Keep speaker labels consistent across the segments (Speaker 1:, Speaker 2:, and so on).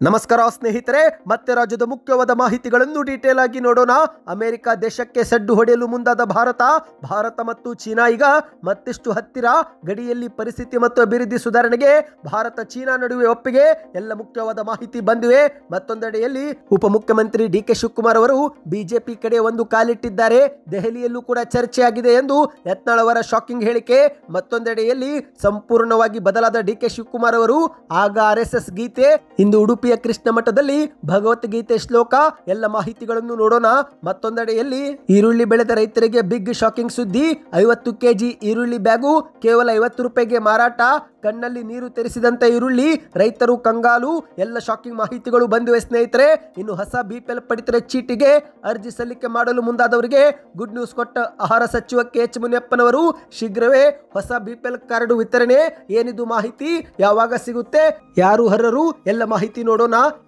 Speaker 1: ನಮಸ್ಕಾರ ಸ್ನೇಹಿತರೆ, ಮತ್ತೆ ರಾಜ್ಯದ ಮುಖ್ಯವಾದ ಮಾಹಿತಿಗಳನ್ನು ಡೀಟೇಲ್ ಆಗಿ ನೋಡೋಣ. ಅಮೆರಿಕ ದೇಶಕ್ಕೆ ಸಡ್ಡು ಹೊಡೆಯಲು ಮುಂದಾದ ಭಾರತ ಮತ್ತು ಚೀನಾ ಈಗ ಮತ್ತಿಷ್ಟು ಹತ್ತಿರ. ಗಡಿಯಲ್ಲಿ ಪರಿಸ್ಥಿತಿ ಮತ್ತು ಅಭಿವೃದ್ಧಿ ಸುಧಾರಣೆಗೆ ಭಾರತ ಚೀನಾ ನಡುವೆ ಒಪ್ಪಿಗೆ. ಎಲ್ಲ ಮುಖ್ಯವಾದ ಮಾಹಿತಿ ಬಂದಿವೆ. ಮತ್ತೊಂದೆಡೆಯಲ್ಲಿ ಉಪಮುಖ್ಯಮಂತ್ರಿ ಡಿ.ಕೆ. ಶಿವಕುಮಾರ್ ಅವರು ಬಿಜೆಪಿ ಕಡೆ ಒಂದು ಕಾಲಿಟ್ಟಿದ್ದಾರೆ. ದೆಹಲಿಯಲ್ಲೂ ಕೂಡ ಚರ್ಚೆಯಾಗಿದೆ ಎಂದು ಯತ್ನಾಳ್ ಅವರ ಶಾಕಿಂಗ್ ಹೇಳಿಕೆ. ಮತ್ತೊಂದೆಡೆಯಲ್ಲಿ ಸಂಪೂರ್ಣವಾಗಿ ಬದಲಾದ ಡಿ.ಕೆ. ಶಿವಕುಮಾರ್ ಅವರು ಆಗ RSS ಗೀತೆ, ಇಂದು ಉಡುಪಿಯ ಕೃಷ್ಣ ಮಠದಲ್ಲಿ ಭಗವದ್ಗೀತೆ ಶ್ಲೋಕ. ಎಲ್ಲ ಮಾಹಿತಿಗಳನ್ನು ನೋಡೋಣ. ಮತ್ತೊಂದೆಡೆಯಲ್ಲಿ ಈರುಳ್ಳಿ ಬೆಳೆದ ರೈತರಿಗೆ ಬಿಗ್ ಶಾಕಿಂಗ್ ಸುದ್ದಿ. 50 kg ಈರುಳ್ಳಿ ಬ್ಯಾಗು ಕೇವಲ 50 ರೂಪಾಯಿಗೆ ಮಾರಾಟ. ಕಣ್ಣಲ್ಲಿ ನೀರು ತೆರೆಸಿದಂತ ಈರುಳ್ಳಿ, ರೈತರು ಕಂಗಾಲು. ಎಲ್ಲ ಶಾಕಿಂಗ್ ಮಾಹಿತಿಗಳು ಬಂದಿವೆ ಸ್ನೇಹಿತರೆ. ಇನ್ನು ಹೊಸ BPL ಪಡಿತರ ಚೀಟಿಗೆ ಅರ್ಜಿ ಸಲ್ಲಿಕೆ ಮಾಡಲು ಮುಂದಾದವರಿಗೆ ಗುಡ್ ನ್ಯೂಸ್ ಕೊಟ್ಟ ಆಹಾರ ಸಚಿವ KH ಮುನಿಯಪ್ಪನವರು. ಶೀಘ್ರವೇ ಹೊಸ BPL ಕಾರ್ಡ್ ವಿತರಣೆ. ಏನಿದು ಮಾಹಿತಿ, ಯಾವಾಗ ಸಿಗುತ್ತೆ, ಯಾರು ಅರ್ಹರು, ಎಲ್ಲ ಮಾಹಿತಿ ನೋಡೋಣ.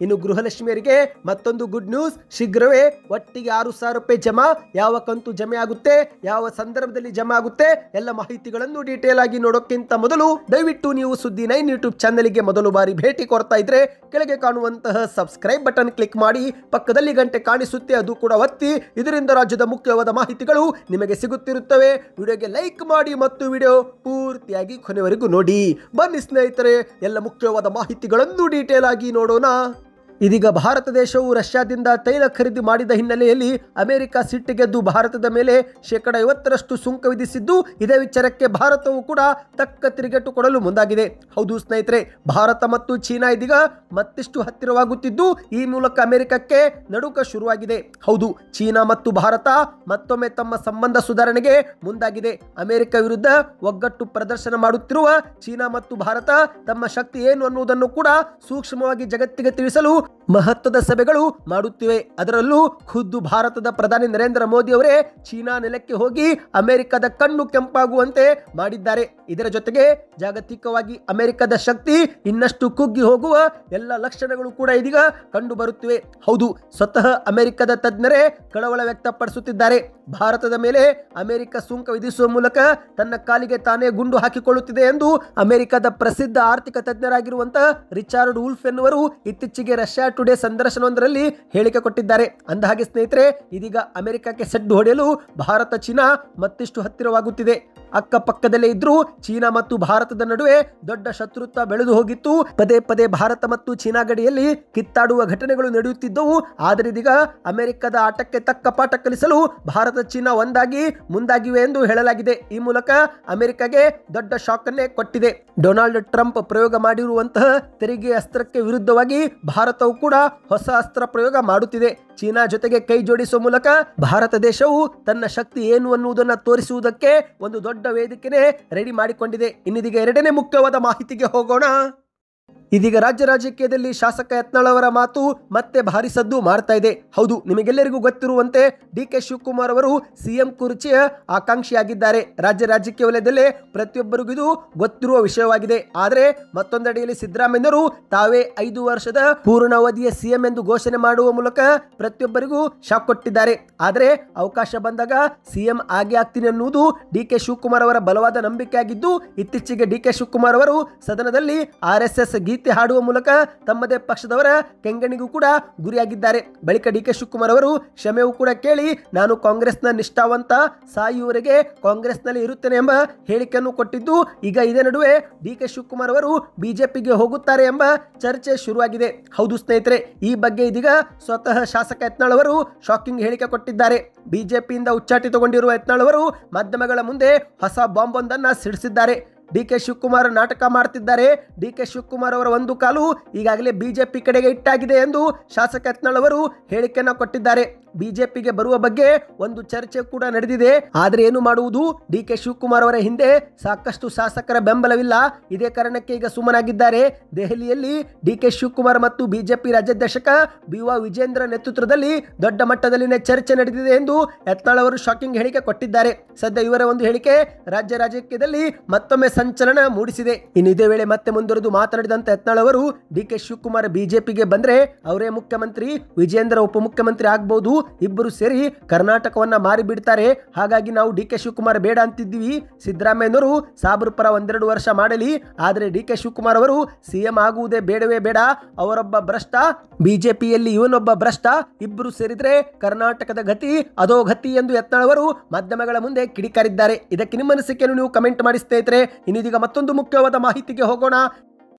Speaker 1: ಇನ್ನು ಗೃಹಲಕ್ಷ್ಮಿಯರಿಗೆ ಮತ್ತೊಂದು ಗುಡ್ ನ್ಯೂಸ್. ಶೀಘ್ರವೇ ಒಟ್ಟಿಗೆ 6,000 ರೂಪಾಯಿ ಜಮಾ. ಯಾವ ಕಂತು ಜಮೆ ಆಗುತ್ತೆ, ಯಾವ ಸಂದರ್ಭದಲ್ಲಿ ಜಮಾ ಆಗುತ್ತೆ, ಎಲ್ಲ ಮಾಹಿತಿಗಳನ್ನು ಡೀಟೇಲ್ ಆಗಿ ನೋಡೋಕ್ಕಿಂತ ಮೊದಲು ದಯವಿಟ್ಟು ನೀವು ಸುದ್ದಿ 9 ಯೂಟ್ಯೂಬ್ ಚಾನೆಲ್ಗೆ ಮೊದಲು ಬಾರಿ ಭೇಟಿ ಕೊಡ್ತಾ ಇದ್ರೆ ಕೆಳಗೆ ಕಾಣುವಂತಹ ಸಬ್ಸ್ಕ್ರೈಬ್ ಬಟನ್ ಕ್ಲಿಕ್ ಮಾಡಿ, ಪಕ್ಕದಲ್ಲಿ ಗಂಟೆ ಕಾಣಿಸುತ್ತೆ ಅದು ಕೂಡ ಒತ್ತಿ. ಇದರಿಂದ ರಾಜ್ಯದ ಮುಖ್ಯವಾದ ಮಾಹಿತಿಗಳು ನಿಮಗೆ ಸಿಗುತ್ತಿರುತ್ತವೆ. ವಿಡಿಯೋಗೆ ಲೈಕ್ ಮಾಡಿ ಮತ್ತು ವಿಡಿಯೋ ಪೂರ್ತಿಯಾಗಿ ಕೊನೆವರೆಗೂ ನೋಡಿ. ಬನ್ನಿ ಸ್ನೇಹಿತರೆ, ಎಲ್ಲ ಮುಖ್ಯವಾದ ಮಾಹಿತಿಗಳನ್ನು ಡೀಟೇಲ್ ಆಗಿ ನೋಡೋಣ. ಇದೀಗ ಭಾರತ ದೇಶವು ರಷ್ಯಾದಿಂದ ತೈಲ ಖರೀದಿ ಮಾಡಿದ ಹಿನ್ನೆಲೆಯಲ್ಲಿ ಅಮೆರಿಕ ಸಿಟ್ಟಿಗೆದ್ದು ಭಾರತದ ಮೇಲೆ 50% ಸುಂಕ ವಿಧಿಸಿದ್ದು, ಇದೇ ವಿಚಾರಕ್ಕೆ ಭಾರತವು ಕೂಡ ತಕ್ಕ ತಿರುಗೇಟು ಕೊಡಲು ಮುಂದಾಗಿದೆ. ಹೌದು ಸ್ನೇಹಿತರೆ, ಭಾರತ ಮತ್ತು ಚೀನಾ ಇದೀಗ ಮತ್ತಿಷ್ಟು ಹತ್ತಿರವಾಗುತ್ತಿದ್ದು, ಈ ಮೂಲಕ ಅಮೆರಿಕಕ್ಕೆ ನಡುಕ ಶುರುವಾಗಿದೆ. ಹೌದು, ಚೀನಾ ಮತ್ತು ಭಾರತ ಮತ್ತೊಮ್ಮೆ ತಮ್ಮ ಸಂಬಂಧ ಸುಧಾರಣೆಗೆ ಮುಂದಾಗಿದೆ. ಅಮೆರಿಕ ವಿರುದ್ಧ ಒಗ್ಗಟ್ಟು ಪ್ರದರ್ಶನ ಮಾಡುತ್ತಿರುವ ಚೀನಾ ಮತ್ತು ಭಾರತ ತಮ್ಮ ಶಕ್ತಿ ಏನು ಅನ್ನುವುದನ್ನು ಕೂಡ ಸೂಕ್ಷ್ಮವಾಗಿ ಜಗತ್ತಿಗೆ ತಿಳಿಸಲು ಮಹತ್ವದ ಸಭೆಗಳು ಮಾಡುತ್ತಿವೆ. ಅದರಲ್ಲೂ ಖುದ್ದು ಭಾರತದ ಪ್ರಧಾನಿ ನರೇಂದ್ರ ಮೋದಿ ಅವರೇ ಚೀನಾ ನೆಲಕ್ಕೆ ಹೋಗಿ ಅಮೆರಿಕದ ಕಣ್ಣು ಕೆಂಪಾಗುವಂತೆ ಮಾಡಿದ್ದಾರೆ. ಇದರ ಜೊತೆಗೆ ಜಾಗತಿಕವಾಗಿ ಅಮೆರಿಕದ ಶಕ್ತಿ ಇನ್ನಷ್ಟು ಕುಗ್ಗಿ ಹೋಗುವ ಎಲ್ಲ ಲಕ್ಷಣಗಳು ಕೂಡ ಇದೀಗ ಕಂಡು ಬರುತ್ತಿವೆ. ಹೌದು, ಸ್ವತಃ ಅಮೆರಿಕದ ತಜ್ಞರೇ ಕಳವಳ ವ್ಯಕ್ತಪಡಿಸುತ್ತಿದ್ದಾರೆ. ಭಾರತದ ಮೇಲೆ ಅಮೆರಿಕ ಸುಂಕ ವಿಧಿಸುವ ಮೂಲಕ ತನ್ನ ಕಾಲಿಗೆ ತಾನೇ ಗುಂಡು ಹಾಕಿಕೊಳ್ಳುತ್ತಿದೆ ಎಂದು ಅಮೆರಿಕದ ಪ್ರಸಿದ್ಧ ಆರ್ಥಿಕ ತಜ್ಞರಾಗಿರುವಂತಹ ರಿಚಾರ್ಡ್ ವುಲ್ಫ್ ಎನ್ನುವರು ಇತ್ತೀಚೆಗೆ ರಷ್ಯಾ ಟುಡೇ ಸಂದರ್ಶನವೊಂದರಲ್ಲಿ ಹೇಳಿಕೆ ಕೊಟ್ಟಿದ್ದಾರೆ. ಅಂದಹಾಗೆ ಸ್ನೇಹಿತರೆ, ಇದೀಗ ಅಮೆರಿಕಕ್ಕೆ ಸಡ್ಡು ಹೊಡೆಯಲು ಭಾರತ ಚೀನಾ ಮತ್ತಿಷ್ಟು ಹತ್ತಿರವಾಗುತ್ತಿದೆ. ಅಕ್ಕಪಕ್ಕದಲ್ಲೇ ಇದ್ರೂ ಚೀನಾ ಮತ್ತು ಭಾರತದ ನಡುವೆ ದೊಡ್ಡ ಶತ್ರುತ್ವ ಬೆಳೆದು ಹೋಗಿತ್ತು. ಪದೇ ಪದೇ ಭಾರತ ಮತ್ತು ಚೀನಾ ಗಡಿಯಲ್ಲಿ ಕಿತ್ತಾಡುವ ಘಟನೆಗಳು ನಡೆಯುತ್ತಿದ್ದವು. ಆದರೆ ಇದೀಗ ಅಮೆರಿಕದ ಆಟಕ್ಕೆ ತಕ್ಕ ಪಾಠ ಕಲಿಸಲು ಭಾರತ ಚೀನಾ ಒಂದಾಗಿ ಮುಂದಾಗಿವೆ ಎಂದು ಹೇಳಲಾಗಿದೆ. ಈ ಮೂಲಕ ಅಮೆರಿಕಗೆ ದೊಡ್ಡ ಶಾಕ್ ಅನ್ನೇ ಕೊಟ್ಟಿದೆ. ಡೊನಾಲ್ಡ್ ಟ್ರಂಪ್ ಪ್ರಯೋಗ ಮಾಡಿರುವಂತಹ ತೆರಿಗೆ ಅಸ್ತ್ರಕ್ಕೆ ವಿರುದ್ಧವಾಗಿ ಭಾರತವು ಕೂಡ ಹೊಸ ಅಸ್ತ್ರ ಪ್ರಯೋಗ ಮಾಡುತ್ತಿದೆ. ಚೀನಾ ಜೊತೆಗೆ ಕೈ ಜೋಡಿಸುವ ಮೂಲಕ ಭಾರತ ದೇಶವು ತನ್ನ ಶಕ್ತಿ ಏನು ಅನ್ನುವುದನ್ನು ತೋರಿಸುವುದಕ್ಕೆ ಒಂದು ದೊಡ್ಡ ವೇದಿಕೆನೇ ರೆಡಿ ಮಾಡಿಕೊಂಡಿದೆ. ಇನ್ನಿದೀಗ ಎರಡನೇ ಮುಖ್ಯವಾದ ಮಾಹಿತಿಗೆ ಹೋಗೋಣ. ಇದೀಗ ರಾಜ್ಯ ರಾಜಕೀಯದಲ್ಲಿ ಶಾಸಕ ಯತ್ನಾಳ್ ಅವರ ಮಾತು ಮತ್ತೆ ಭಾರಿ ಸದ್ದು ಮಾಡ್ತಾ ಇದೆ. ಹೌದು, ನಿಮಗೆಲ್ಲರಿಗೂ ಗೊತ್ತಿರುವಂತೆ ಡಿ.ಕೆ. ಶಿವಕುಮಾರ್ ಅವರು CM ಕುರ್ಚಿಯ ಆಕಾಂಕ್ಷಿಯಾಗಿದ್ದಾರೆ. ರಾಜ್ಯ ರಾಜಕೀಯ ವಲಯದಲ್ಲೇ ಪ್ರತಿಯೊಬ್ಬರಿಗೂ ಇದು ಗೊತ್ತಿರುವ ವಿಷಯವಾಗಿದೆ. ಆದರೆ ಮತ್ತೊಂದೆಡೆಯಲ್ಲಿ ಸಿದ್ದರಾಮಯ್ಯರು ತಾವೇ 5 ವರ್ಷದ ಪೂರ್ಣಾವಧಿಯ CM ಎಂದು ಘೋಷಣೆ ಮಾಡುವ ಮೂಲಕ ಪ್ರತಿಯೊಬ್ಬರಿಗೂ ಶಾಕ್ ಕೊಟ್ಟಿದ್ದಾರೆ. ಆದರೆ ಅವಕಾಶ ಬಂದಾಗ CM ಆಗೇ ಆಗ್ತೀನಿ ಅನ್ನುವುದು ಡಿ.ಕೆ. ಶಿವಕುಮಾರ್ ಅವರ ಬಲವಾದ ನಂಬಿಕೆಯಾಗಿದ್ದು, ಇತ್ತೀಚೆಗೆ ಡಿ.ಕೆ. ಶಿವಕುಮಾರ್ ಅವರು ಸದನದಲ್ಲಿ RSS ಗೀತೆ ಹಾಡುವ ಮೂಲಕ ತಮ್ಮದೇ ಪಕ್ಷದವರ ಕೆಂಗಣಿಗೂ ಕೂಡ ಗುರಿಯಾಗಿದ್ದಾರೆ. ಬಳಿಕ ಡಿ.ಕೆ. ಶಿವಕುಮಾರ್ ಅವರು ಕ್ಷಮೆಯೂ ಕೂಡ ಕೇಳಿ, ನಾನು ಕಾಂಗ್ರೆಸ್ನ ನಿಷ್ಠಾವಂತ, ಸಾಯುವವರೆಗೆ ಕಾಂಗ್ರೆಸ್ನಲ್ಲಿ ಇರುತ್ತೇನೆ ಎಂಬ ಹೇಳಿಕೆಯನ್ನು ಕೊಟ್ಟಿದ್ದು, ಈಗ ಇದೇ ನಡುವೆ ಡಿ.ಕೆ. ಶಿವಕುಮಾರ್ ಅವರು ಬಿಜೆಪಿಗೆ ಹೋಗುತ್ತಾರೆ ಎಂಬ ಚರ್ಚೆ ಶುರುವಾಗಿದೆ. ಹೌದು ಸ್ನೇಹಿತರೆ, ಈ ಬಗ್ಗೆ ಇದೀಗ ಸ್ವತಃ ಶಾಸಕ ಯತ್ನಾಳ್ ಅವರು ಶಾಕಿಂಗ್ ಹೇಳಿಕೆ ಕೊಟ್ಟಿದ್ದಾರೆ. ಬಿಜೆಪಿಯಿಂದ ಉಚ್ಚಾಟಿತಗೊಂಡಿರುವ ಯತ್ನಾಳ್ ಅವರು ಮಾಧ್ಯಮಗಳ ಮುಂದೆ ಹೊಸ ಬಾಂಬ್ ಒಂದನ್ನು ಸಿಡಿಸಿದ್ದಾರೆ. ಡಿ.ಕೆ. ಶಿವಕುಮಾರ್ ನಾಟಕ ಮಾಡ್ತಿದ್ದಾರೆ. ಡಿ.ಕೆ. ಶಿವಕುಮಾರ್ ಅವರ ಒಂದು ಕಾಲು ಈಗಾಗಲೇ ಬಿಜೆಪಿ ಕಡೆಗೆ ಇಟ್ಟಾಗಿದೆ ಎಂದು ಶಾಸಕ ಯತ್ನಾಳ್ ಅವರು ಹೇಳಿಕೆಯನ್ನ ಕೊಟ್ಟಿದ್ದಾರೆ. ಬಿಜೆಪಿಗೆ ಬರುವ ಬಗ್ಗೆ ಒಂದು ಚರ್ಚೆ ಕೂಡ ನಡೆದಿದೆ. ಆದರೆ ಏನು ಮಾಡುವುದು, ಡಿ.ಕೆ. ಶಿವಕುಮಾರ್ ಅವರ ಹಿಂದೆ ಸಾಕಷ್ಟು ಶಾಸಕರ ಬೆಂಬಲವಿಲ್ಲ. ಇದೇ ಕಾರಣಕ್ಕೆ ಈಗ ಸುಮ್ಮನಾಗಿದ್ದಾರೆ. ದೆಹಲಿಯಲ್ಲಿ ಡಿ.ಕೆ. ಶಿವಕುಮಾರ್ ಮತ್ತು ಬಿಜೆಪಿ ರಾಜ್ಯಾಧ್ಯಕ್ಷ B.Y. ವಿಜೇಂದ್ರ ನೇತೃತ್ವದಲ್ಲಿ ದೊಡ್ಡ ಮಟ್ಟದಲ್ಲಿನ ಚರ್ಚೆ ನಡೆದಿದೆ ಎಂದು ಯತ್ನಾಳ್ ಅವರು ಶಾಕಿಂಗ್ ಹೇಳಿಕೆ ಕೊಟ್ಟಿದ್ದಾರೆ. ಸದ್ಯ ಇವರ ಒಂದು ಹೇಳಿಕೆ ರಾಜ್ಯ ರಾಜಕೀಯದಲ್ಲಿ ಮತ್ತೊಮ್ಮೆ ಸಂಚಲನ ಮೂಡಿಸಿದೆ. ಇನ್ನು ಇದೇ ವೇಳೆ ಮತ್ತೆ ಮುಂದುವರೆದು ಮಾತನಾಡಿದಂತ ಯತ್ನಾಳ್ ಅವರು ಡಿ.ಕೆ. ಶಿವಕುಮಾರ್ ಬಿಜೆಪಿಗೆ ಬಂದ್ರೆ ಅವರೇ ಮುಖ್ಯಮಂತ್ರಿ, ವಿಜೇಂದ್ರ ಉಪಮುಖ್ಯಮಂತ್ರಿ ಆಗಬಹುದು. ಇಬ್ಬರು ಸೇರಿ ಕರ್ನಾಟಕವನ್ನ ಮಾರಿಬಿಡ್ತಾರೆ. ಹಾಗಾಗಿ ನಾವು ಡಿ ಕೆ ಶಿವಕುಮಾರ್ ಬೇಡ ಅಂತಿದ್ದೀವಿ. ಸಿದ್ದರಾಮಯ್ಯನವರು ಸಾಬ್ರ ಪರ ಒಂದೆರಡು ವರ್ಷ ಮಾಡಲಿ, ಆದರೆ ಡಿ ಕೆ ಶಿವಕುಮಾರ್ ಅವರು ಸಿಎಂ ಆಗುವುದೇ ಬೇಡವೇ ಬೇಡ. ಅವರೊಬ್ಬ ಭ್ರಷ್ಟ, ಬಿಜೆಪಿಯಲ್ಲಿ ಇವನೊಬ್ಬ ಭ್ರಷ್ಟ, ಇಬ್ಬರು ಸೇರಿದ್ರೆ ಕರ್ನಾಟಕದ ಗತಿ ಅದೋ ಗತಿ ಎಂದು ಯತ್ನಾಳ್ ಅವರು ಮಾಧ್ಯಮಗಳ ಮುಂದೆ ಕಿಡಿಕಾರಿದ್ದಾರೆ. ಇದಕ್ಕೆ ನಿಮ್ಮ ಅನಿಸಿಕೆಯನ್ನು ನೀವು ಕಮೆಂಟ್ ಮಾಡಿ ಸ್ನೇಹಿತರೆ. ಇನ್ನೀಗ ಮತ್ತೊಂದು ಮುಖ್ಯವಾದ ಮಾಹಿತಿಗೆ ಹೋಗೋಣ.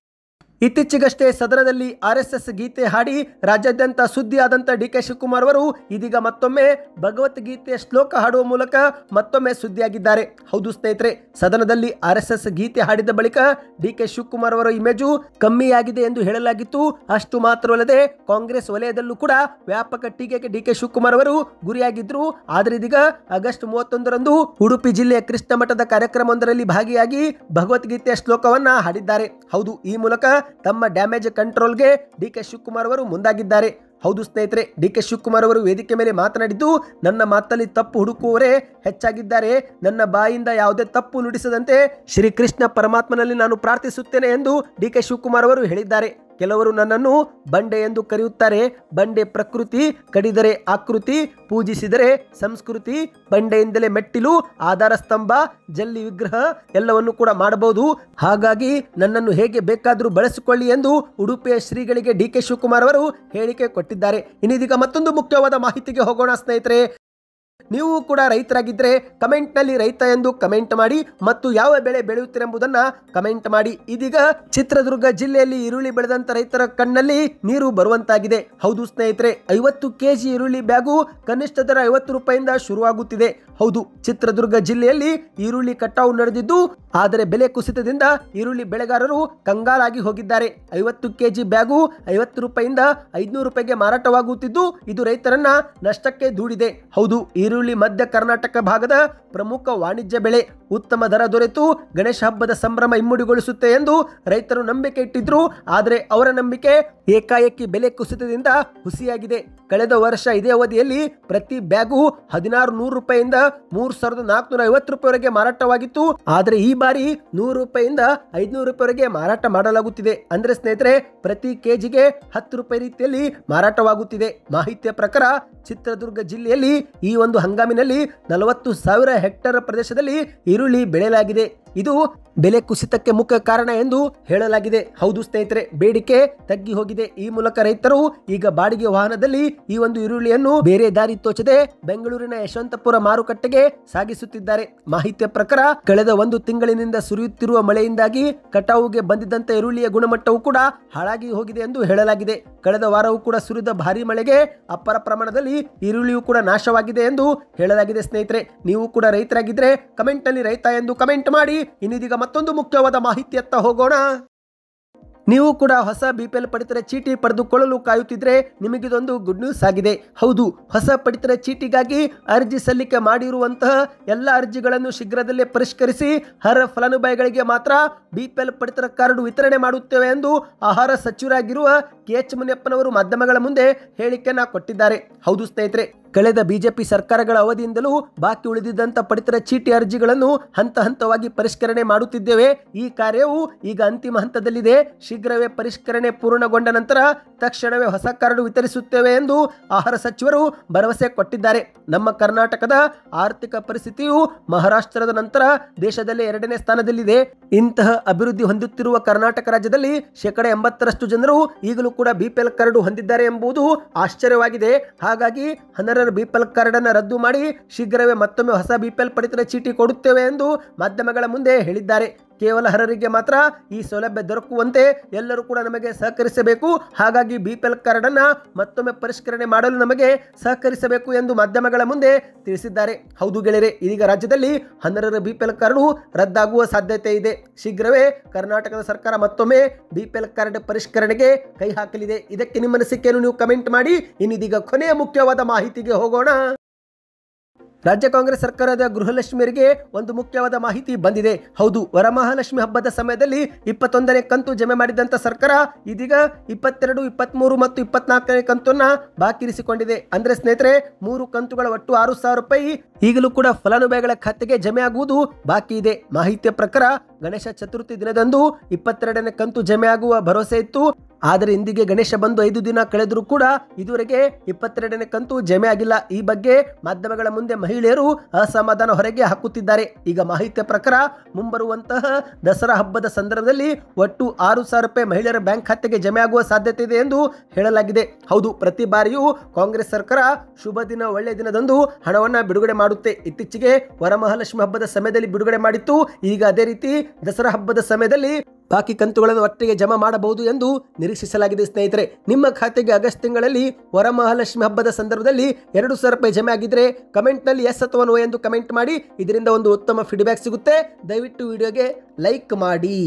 Speaker 1: ಇತ್ತೀಚೆಗಷ್ಟೇ ಸದನದಲ್ಲಿ RSS ಗೀತೆ ಹಾಡಿ ರಾಜ್ಯಾದ್ಯಂತ ಸುದ್ದಿಯಾದಂಥ ಡಿ ಕೆ ಶಿವಕುಮಾರ್ ಅವರು ಇದೀಗ ಮತ್ತೊಮ್ಮೆ ಭಗವದ್ಗೀತೆಯ ಶ್ಲೋಕ ಹಾಡುವ ಮೂಲಕ ಮತ್ತೊಮ್ಮೆ ಸುದ್ದಿಯಾಗಿದ್ದಾರೆ. ಹೌದು ಸ್ನೇಹಿತರೆ, ಸದನದಲ್ಲಿ RSS ಗೀತೆ ಹಾಡಿದ ಬಳಿಕ ಡಿ ಕೆ ಶಿವಕುಮಾರ್ ಅವರ ಇಮೇಜು ಕಮ್ಮಿಯಾಗಿದೆ ಎಂದು ಹೇಳಲಾಗಿತ್ತು. ಅಷ್ಟು ಮಾತ್ರವಲ್ಲದೆ ಕಾಂಗ್ರೆಸ್ ವಲಯದಲ್ಲೂ ಕೂಡ ವ್ಯಾಪಕ ಟೀಕೆಗೆ ಡಿ ಕೆ ಶಿವಕುಮಾರ್ ಅವರು ಗುರಿಯಾಗಿದ್ರು. ಆದರೆ ಇದೀಗ ಆಗಸ್ಟ್ 31ರಂದು ಉಡುಪಿ ಜಿಲ್ಲೆಯ ಕೃಷ್ಣ ಮಠದ ಕಾರ್ಯಕ್ರಮವೊಂದರಲ್ಲಿ ಭಾಗಿಯಾಗಿ ಭಗವದ್ಗೀತೆಯ ಶ್ಲೋಕವನ್ನ ಹಾಡಿದ್ದಾರೆ. ಹೌದು, ಈ ಮೂಲಕ ತಮ್ಮ ಡ್ಯಾಮೇಜ್ ಕಂಟ್ರೋಲ್ಗೆ ಡಿ ಕೆ ಶಿವಕುಮಾರ್ ಅವರು ಮುಂದಾಗಿದ್ದಾರೆ. ಹೌದು ಸ್ನೇಹಿತರೆ, ಡಿ ಕೆ ಶಿವಕುಮಾರ್ ಅವರು ವೇದಿಕೆ ಮೇಲೆ ಮಾತನಾಡಿದ್ದು, ನನ್ನ ಮಾತಲ್ಲಿ ತಪ್ಪು ಹುಡುಕುವವರೇ ಹೆಚ್ಚಾಗಿದ್ದಾರೆ. ನನ್ನ ಬಾಯಿಂದ ಯಾವುದೇ ತಪ್ಪು ನುಡಿಸದಂತೆ ಶ್ರೀಕೃಷ್ಣ ಪರಮಾತ್ಮನಲ್ಲಿ ನಾನು ಪ್ರಾರ್ಥಿಸುತ್ತೇನೆ ಎಂದು ಡಿ ಕೆ ಶಿವಕುಮಾರ್ ಅವರು ಹೇಳಿದ್ದಾರೆ. ಕೆಲವರು ನನ್ನನ್ನು ಬಂಡೆ ಎಂದು ಕರೆಯುತ್ತಾರೆ. ಬಂಡೆ ಪ್ರಕೃತಿ, ಕಡಿದರೆ ಆಕೃತಿ, ಪೂಜಿಸಿದರೆ ಸಂಸ್ಕೃತಿ. ಬಂಡೆಯಿಂದಲೇ ಮೆಟ್ಟಿಲು, ಆಧಾರ ಸ್ತಂಭ, ಜಲ್ಲಿ ವಿಗ್ರಹ ಎಲ್ಲವನ್ನು ಕೂಡ ಮಾಡಬಹುದು. ಹಾಗಾಗಿ ನನ್ನನ್ನು ಹೇಗೆ ಬೇಕಾದರೂ ಬಳಸಿಕೊಳ್ಳಿ ಎಂದು ಉಡುಪಿಯ ಶ್ರೀಗಳಿಗೆ ಡಿ ಕೆ ಶಿವಕುಮಾರ್ ಅವರು ಹೇಳಿಕೆ ಕೊಟ್ಟಿದ್ದಾರೆ. ಇನ್ನೀಗ ಮತ್ತೊಂದು ಮುಖ್ಯವಾದ ಮಾಹಿತಿಗೆ ಹೋಗೋಣ ಸ್ನೇಹಿತರೆ. ನೀವು ಕೂಡ ರೈತರಾಗಿದ್ದರೆ ಕಮೆಂಟ್ನಲ್ಲಿ ರೈತ ಎಂದು ಕಮೆಂಟ್ ಮಾಡಿ ಮತ್ತು ಯಾವ ಬೆಳೆ ಬೆಳೆಯುತ್ತೀರೆಂಬುದನ್ನು ಕಮೆಂಟ್ ಮಾಡಿ. ಇದೀಗ ಚಿತ್ರದುರ್ಗ ಜಿಲ್ಲೆಯಲ್ಲಿ ಈರುಳ್ಳಿ ಬೆಳೆದಂತ ರೈತರ ಕಣ್ಣಲ್ಲಿ ನೀರು ಬರುವಂತಾಗಿದೆ. ಹೌದು ಸ್ನೇಹಿತರೆ, 50 kg ಈರುಳ್ಳಿ ಬ್ಯಾಗು ಕನಿಷ್ಠ ದರ 50 ರೂಪಾಯಿಂದ ಶುರುವಾಗುತ್ತಿದೆ. ಹೌದು, ಚಿತ್ರದುರ್ಗ ಜಿಲ್ಲೆಯಲ್ಲಿ ಈರುಳ್ಳಿ ಕಟಾವು ನಡೆದಿದ್ದು, ಆದರೆ ಬೆಲೆ ಕುಸಿತದಿಂದ ಈರುಳ್ಳಿ ಬೆಳೆಗಾರರು ಕಂಗಾಲಾಗಿ ಹೋಗಿದ್ದಾರೆ. 50 kg ಬ್ಯಾಗು 50 ರೂಪಾಯಿಂದ 500 ರೂಪಾಯಿಗೆ ಮಾರಾಟವಾಗುತ್ತಿದ್ದು, ಇದು ರೈತರನ್ನ ನಷ್ಟಕ್ಕೆ ದೂಡಿದೆ. ಹೌದು, ಈರುಳ್ಳಿ ಮಧ್ಯ ಕರ್ನಾಟಕ ಭಾಗದ ಪ್ರಮುಖ ವಾಣಿಜ್ಯ ಬೆಳೆ. ಉತ್ತಮ ದರ ದೊರೆತು ಗಣೇಶ ಹಬ್ಬದ ಸಂಭ್ರಮ ಇಮ್ಮಡಿಗೊಳಿಸುತ್ತೆ ಎಂದು ರೈತರು ನಂಬಿಕೆ ಇಟ್ಟಿದ್ರು. ಆದರೆ ಅವರ ನಂಬಿಕೆ ಏಕಾಏಕಿ ಬೆಲೆ ಕುಸಿತದಿಂದ ಹುಸಿಯಾಗಿದೆ. ಕಳೆದ ವರ್ಷ ಇದೇ ಅವಧಿಯಲ್ಲಿ ಪ್ರತಿ ಬ್ಯಾಗು 1600 ರೂಪಾಯಿಯಿಂದ 3450 ರೂಪಾಯಿವರೆಗೆ ಮಾರಾಟವಾಗಿತ್ತು. ಆದರೆ ಈ ಬಾರಿ 100 ರೂಪಾಯಿಯಿಂದ 500 ರೂಪಾಯಿವರೆಗೆ ಮಾರಾಟ ಮಾಡಲಾಗುತ್ತಿದೆ. ಅಂದ್ರೆ ಸ್ನೇಹಿತರೆ, ಪ್ರತಿ ಕೆಜಿಗೆ 10 ರೂಪಾಯಿ ರೀತಿಯಲ್ಲಿ ಮಾರಾಟವಾಗುತ್ತಿದೆ. ಮಾಹಿತಿಯ ಪ್ರಕಾರ ಚಿತ್ರದುರ್ಗ ಜಿಲ್ಲೆಯಲ್ಲಿ ಈ ಒಂದು ಹಂಗಾಮಿನಲ್ಲಿ 40,000 ಹೆಕ್ಟೇರ್ ಪ್ರದೇಶದಲ್ಲಿ ಈರುಳ್ಳಿ ಬೆಳೆಯಲಾಗಿದೆ. ಇದು ಬೆಲೆ ಕುಸಿತಕ್ಕೆ ಮುಖ್ಯ ಕಾರಣ ಎಂದು ಹೇಳಲಾಗಿದೆ. ಹೌದು ಸ್ನೇಹಿತರೆ, ಬೇಡಿಕೆ ತಗ್ಗಿ ಹೋಗಿದೆ. ಈ ಮೂಲಕ ರೈತರು ಈಗ ಬಾಡಿಗೆ ವಾಹನದಲ್ಲಿ ಈ ಒಂದು ಈರುಳ್ಳಿಯನ್ನು ಬೇರೆ ದಾರಿ ತೋಚದೆ ಬೆಂಗಳೂರಿನ ಯಶವಂತಪುರ ಮಾರುಕಟ್ಟೆಗೆ ಸಾಗಿಸುತ್ತಿದ್ದಾರೆ. ಮಾಹಿತಿಯ ಪ್ರಕಾರ ಕಳೆದ 1 ತಿಂಗಳಿನಿಂದ ಸುರಿಯುತ್ತಿರುವ ಮಳೆಯಿಂದಾಗಿ ಕಟಾವುಗೆ ಬಂದಿದ್ದಂತ ಈರುಳ್ಳಿಯ ಗುಣಮಟ್ಟವು ಕೂಡ ಹಾಳಾಗಿ ಹೋಗಿದೆ ಎಂದು ಹೇಳಲಾಗಿದೆ. ಕಳೆದ ವಾರವೂ ಕೂಡ ಸುರಿದ ಭಾರಿ ಮಳೆಗೆ ಅಪಾರ ಪ್ರಮಾಣದಲ್ಲಿ ಈರುಳ್ಳಿಯೂ ಕೂಡ ನಾಶವಾಗಿದೆ ಎಂದು ಹೇಳಲಾಗಿದೆ. ಸ್ನೇಹಿತರೆ, ನೀವು ಕೂಡ ರೈತರಾಗಿದ್ರೆ ಕಮೆಂಟ್ ನಲ್ಲಿ ರೈತ ಎಂದು ಕಮೆಂಟ್ ಮಾಡಿ. ಇನ್ನೀಗ ಮತ್ತೊಂದು ಮುಖ್ಯವಾದ ಮಾಹಿತಿಯತ್ತ ಹೋಗೋಣ. ನೀವು ಕೂಡ ಹೊಸ BPL ಪಡಿತರ ಚೀಟಿ ಪಡೆದುಕೊಳ್ಳಲು ಕಾಯುತ್ತಿದ್ರೆ ನಿಮಗಿದೊಂದು ಗುಡ್ ನ್ಯೂಸ್ ಆಗಿದೆ. ಹೌದು, ಹೊಸ ಪಡಿತರ ಚೀಟಿಗಾಗಿ ಅರ್ಜಿ ಸಲ್ಲಿಕೆ ಮಾಡಿರುವಂತಹ ಎಲ್ಲ ಅರ್ಜಿಗಳನ್ನು ಶೀಘ್ರದಲ್ಲೇ ಪರಿಷ್ಕರಿಸಿ ಅರ್ಹ ಫಲಾನುಭವಿಗಳಿಗೆ ಮಾತ್ರ BPL ಪಡಿತರ ಕಾರ್ಡ್ ವಿತರಣೆ ಮಾಡುತ್ತೇವೆ ಎಂದು ಆಹಾರ ಸಚಿವರಾಗಿರುವ KH ಮುನಿಯಪ್ಪನವರು ಮಾಧ್ಯಮಗಳ ಮುಂದೆ ಹೇಳಿಕೆಯನ್ನ ಕೊಟ್ಟಿದ್ದಾರೆ. ಹೌದು ಸ್ನೇಹಿತರೆ, ಕಳೆದ ಬಿಜೆಪಿ ಸರ್ಕಾರಗಳ ಅವಧಿಯಿಂದಲೂ ಬಾಕಿ ಉಳಿದಿದ್ದಂಥ ಪಡಿತರ ಚೀಟಿ ಅರ್ಜಿಗಳನ್ನು ಹಂತ ಹಂತವಾಗಿ ಪರಿಷ್ಕರಣೆ ಮಾಡುತ್ತಿದ್ದೇವೆ. ಈ ಕಾರ್ಯವು ಈಗ ಅಂತಿಮ ಹಂತದಲ್ಲಿದೆ. ಶೀಘ್ರವೇ ಪರಿಷ್ಕರಣೆ ಪೂರ್ಣಗೊಂಡ ನಂತರ ತಕ್ಷಣವೇ ಹೊಸ ಕಾರ್ಡ್ ವಿತರಿಸುತ್ತೇವೆ ಎಂದು ಆಹಾರ ಸಚಿವರು ಭರವಸೆ ಕೊಟ್ಟಿದ್ದಾರೆ. ನಮ್ಮ ಕರ್ನಾಟಕದ ಆರ್ಥಿಕ ಪರಿಸ್ಥಿತಿಯು ಮಹಾರಾಷ್ಟ್ರದ ನಂತರ ದೇಶದಲ್ಲೇ 2ನೇ ಸ್ಥಾನದಲ್ಲಿದೆ. ಇಂತಹ ಅಭಿವೃದ್ಧಿ ಹೊಂದುತ್ತಿರುವ ಕರ್ನಾಟಕ ರಾಜ್ಯದಲ್ಲಿ 80% ಜನರು ಈಗಲೂ ಕೂಡ BPL ಕಾರ್ಡ್ ಹೊಂದಿದ್ದಾರೆ ಎಂಬುದು ಆಶ್ಚರ್ಯವಾಗಿದೆ. ಹಾಗಾಗಿ ಅನರ್ಹ BPL ಕಾರ್ಡ್ ಅನ್ನು ರದ್ದು ಮಾಡಿ ಶೀಘ್ರವೇ ಮತ್ತೊಮ್ಮೆ ಹೊಸ BPL ಪಡಿತರ ಚೀಟಿ ಕೊಡುತ್ತೇವೆ ಎಂದು ಮಾಧ್ಯಮಗಳ ಮುಂದೆ ಹೇಳಿದ್ದಾರೆ. ಕೇವಲ ಅರ್ಹರಿಗೆ ಮಾತ್ರ ಈ ಸೌಲಭ್ಯ ದೊರಕುವಂತೆ ಎಲ್ಲರೂ ಕೂಡ ನಮಗೆ ಸಹಕರಿಸಬೇಕು. ಹಾಗಾಗಿ BPL ಕಾರ್ಡ್ ಅನ್ನು ಮತ್ತೊಮ್ಮೆ ಪರಿಷ್ಕರಣೆ ಮಾಡಲು ನಮಗೆ ಸಹಕರಿಸಬೇಕು ಎಂದು ಮಾಧ್ಯಮಗಳ ಮುಂದೆ ತಿಳಿಸಿದ್ದಾರೆ. ಹೌದು ಗೆಳೆಯರೆ, ಇದೀಗ ರಾಜ್ಯದಲ್ಲಿ ಅನರ್ಹರ BPL ಕಾರ್ಡ್ ರದ್ದಾಗುವ ಸಾಧ್ಯತೆ ಇದೆ. ಶೀಘ್ರವೇ ಕರ್ನಾಟಕದ ಸರ್ಕಾರ ಮತ್ತೊಮ್ಮೆ BPL ಕಾರ್ಡ್ ಪರಿಷ್ಕರಣೆಗೆ ಕೈ ಹಾಕಲಿದೆ. ಇದಕ್ಕೆ ನಿಮ್ಮ ಅನಿಸಿಕೆಯನ್ನು ನೀವು ಕಮೆಂಟ್ ಮಾಡಿ. ಇನ್ನೀಗ ಕೊನೆಯ ಮುಖ್ಯವಾದ ಮಾಹಿತಿಗೆ ಹೋಗೋಣ. ರಾಜ್ಯ ಕಾಂಗ್ರೆಸ್ ಸರ್ಕಾರದ ಗೃಹಲಕ್ಷ್ಮಿಯರಿಗೆ ಒಂದು ಮುಖ್ಯವಾದ ಮಾಹಿತಿ ಬಂದಿದೆ. ಹೌದು, ವರಮಹಾಲಕ್ಷ್ಮಿ ಹಬ್ಬದ ಸಮಯದಲ್ಲಿ 21ನೇ ಕಂತು ಜಮೆ ಮಾಡಿದಂತ ಸರ್ಕಾರ ಇದೀಗ 22, 23 ಮತ್ತು 24ನೇ ಕಂತನ್ನ ಬಾಕಿ ಇರಿಸಿಕೊಂಡಿದೆ. ಅಂದ್ರೆ ಸ್ನೇಹಿತರೆ, 3 ಕಂತುಗಳ ಒಟ್ಟು 6,000 ರೂಪಾಯಿ ಈಗಲೂ ಕೂಡ ಫಲಾನುಭವಿಗಳ ಖಾತೆಗೆ ಜಮೆ ಆಗುವುದು ಬಾಕಿ ಇದೆ. ಮಾಹಿತಿಯ ಪ್ರಕಾರ ಗಣೇಶ ಚತುರ್ಥಿ ದಿನದಂದು 22ನೇ ಕಂತು ಜಮೆ ಆಗುವ ಭರವಸೆ ಇತ್ತು. ಆದರೆ ಇಂದಿಗೆ ಗಣೇಶ ಬಂದು 5 ದಿನ ಕಳೆದರೂ ಕೂಡ ಇದುವರೆಗೆ 22ನೇ ಕಂತು ಜಮೆ ಆಗಿಲ್ಲ. ಈ ಬಗ್ಗೆ ಮಾಧ್ಯಮಗಳ ಮುಂದೆ ಮಹಿಳೆಯರು ಅಸಮಾಧಾನ ಹೊರಗೆ ಹಾಕುತ್ತಿದ್ದಾರೆ. ಈಗ ಮಾಹಿತಿಯ ಪ್ರಕಾರ ಮುಂಬರುವಂತಹ ದಸರಾ ಹಬ್ಬದ ಸಂದರ್ಭದಲ್ಲಿ ಒಟ್ಟು 6,000 ರೂಪಾಯಿ ಮಹಿಳೆಯರ ಬ್ಯಾಂಕ್ ಖಾತೆಗೆ ಜಮೆ ಆಗುವ ಸಾಧ್ಯತೆ ಇದೆ ಎಂದು ಹೇಳಲಾಗಿದೆ. ಹೌದು, ಪ್ರತಿ ಬಾರಿಯೂ ಕಾಂಗ್ರೆಸ್ ಸರ್ಕಾರ ಶುಭ ದಿನ ಒಳ್ಳೆಯ ದಿನದಂದು ಹಣವನ್ನು ಬಿಡುಗಡೆ ಮಾಡುತ್ತೆ. ಇತ್ತೀಚೆಗೆ ವರಮಹಾಲಕ್ಷ್ಮಿ ಹಬ್ಬದ ಸಮಯದಲ್ಲಿ ಬಿಡುಗಡೆ ಮಾಡಿತ್ತು. ಈಗ ಅದೇ ರೀತಿ ದಸರಾ ಹಬ್ಬದ ಸಮಯದಲ್ಲಿ ಬಾಕಿ ಕಂತುಗಳನ್ನು ಒಟ್ಟಿಗೆ ಜಮಾ ಮಾಡಬಹುದು ಎಂದು ನಿರೀಕ್ಷಿಸಲಾಗಿದೆ. ಸ್ನೇಹಿತರೆ, ನಿಮ್ಮ ಖಾತೆಗೆ ಆಗಸ್ಟ್ ತಿಂಗಳಲ್ಲಿ ವರಮಹಾಲಕ್ಷ್ಮಿ ಹಬ್ಬದ ಸಂದರ್ಭದಲ್ಲಿ 2,000 ರೂಪಾಯಿ ಜಮೆ ಆಗಿದ್ರೆ ಕಮೆಂಟ್ನಲ್ಲಿ ಎಸ್ ಅಥವಾ ನೋ ಎಂದು ಕಮೆಂಟ್ ಮಾಡಿ. ಇದರಿಂದ ಒಂದು ಉತ್ತಮ ಫೀಡ್ಬ್ಯಾಕ್ ಸಿಗುತ್ತೆ. ದಯವಿಟ್ಟು ವಿಡಿಯೋಗೆ ಲೈಕ್ ಮಾಡಿ.